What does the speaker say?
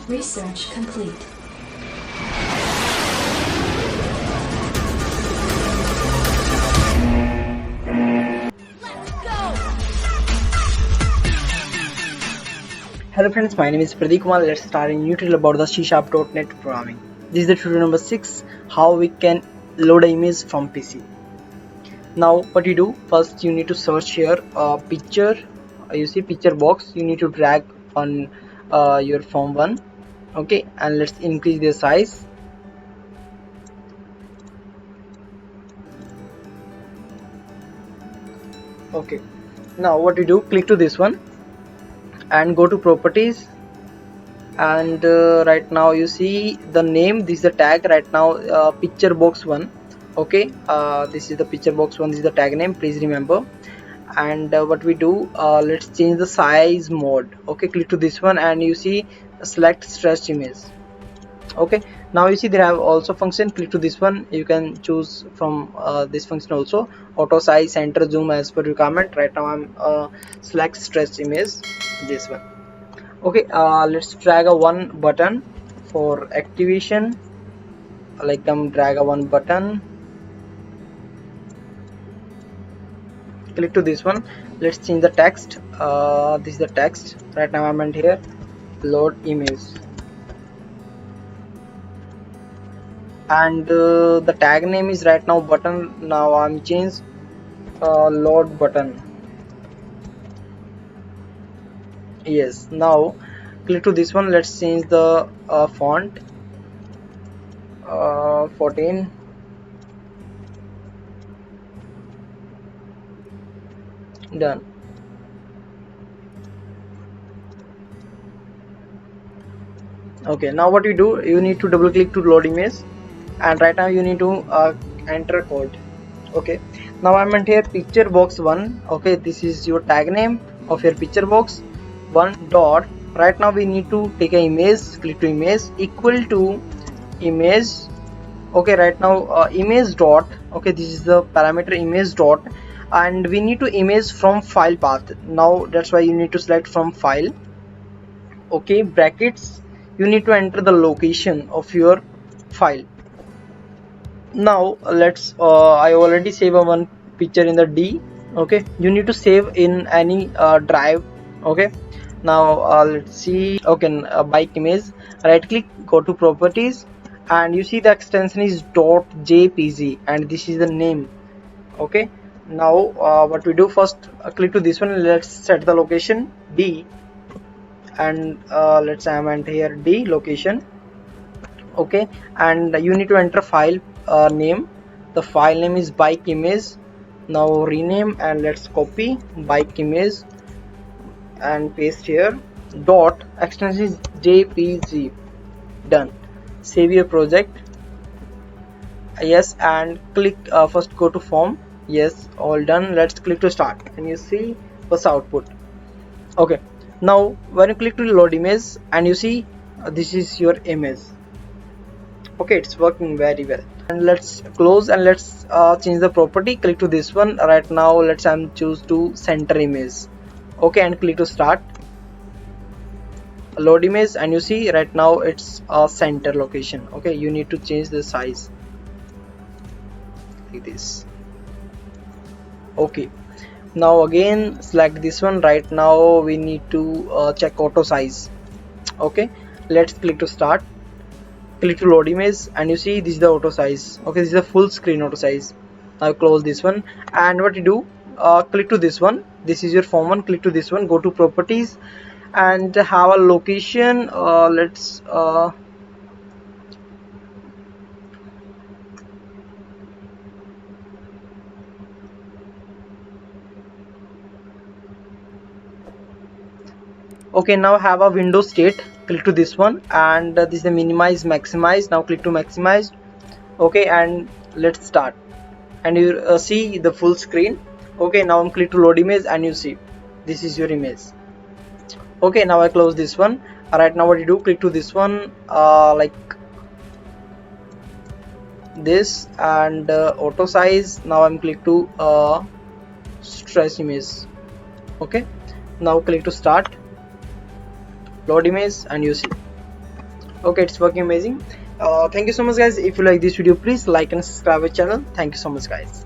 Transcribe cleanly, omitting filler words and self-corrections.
Research complete. Hello friends, my name is Pradeep Kumar. Let's start a new tutorial about the C#.NET programming. This is the tutorial number 6, how we can load an image from PC. Now what you do, first you need to search here a picture. You see picture box, you need to drag on your form 1. Okay, and let's increase the size. Okay, now what you do, click to this one and go to properties, and right now you see the name, this is the tag right now, picture box 1. Okay, this is the picture box 1, this is the tag name, please remember. And what we do, let's change the size mode. Okay, click to this one and you see select stretched image. Okay, now you see they have also function, click to this one, you can choose from this function also, auto size, center, zoom as per requirement. Right now I'm select stretched image, this one. Okay, let's drag a one button for activation, like drag a one button, click to this one. Let's change the text. This is the text. Right now I'm in here, load image, and the tag name is right now button. Now I'm changed load button. Yes, now click to this one. Let's change the font, 14. Done. Okay, now what you do, you need to double click to load image, and right now you need to enter code. Okay, now I'm in here picture box 1. okay, this is your tag name of your picture box 1 dot. Right now we need to take an image, click to image, equal to image. Okay, right now image dot. Okay, this is the parameter image dot, and we need to image from file path. Now that's why you need to select from file. Okay, brackets, you need to enter the location of your file. Now let's I already save a one picture in the D. Okay, you need to save in any drive. Okay, now let's see. Okay, bike image, right click, go to properties, and you see the extension is .jpg and this is the name. Okay, now what we do, first click to this one, let's set the location D, and let's enter here D location. Okay, and you need to enter file name. The file name is bike image. Now rename and let's copy bike image and paste here. Dot extension is jpg. Done. Save your project. Yes, and click first go to form. Yes, all done. Let's click to start and you see what's output. Okay, now when you click to load image and you see this is your image. Okay, it's working very well. And let's close and let's change the property. Click to this one. Right now let's choose to center image. Okay, and click to start, load image, and you see right now it's a center location. Okay, you need to change the size like this. Okay, now again select this one. Right now we need to check auto size. Okay, let's click to start, click to load image, and you see this is the auto size. Okay, this is the full screen auto size. Now close this one, and what you do, click to this one, this is your form 1, click to this one, go to properties and have a location. Let's okay, now have a window state, click to this one, and this is the minimize maximize. Now click to maximize. Okay, and let's start, and you see the full screen. Okay, now I'm click to load image and you see this is your image. Okay, now I close this one. Right now what you do, click to this one, like this, and auto size. Now I'm click to stretch image. Okay, now click to start, load image, and you see Okay, it's working amazing. Thank you so much guys. If you like this video, please like and subscribe our channel. Thank you so much guys.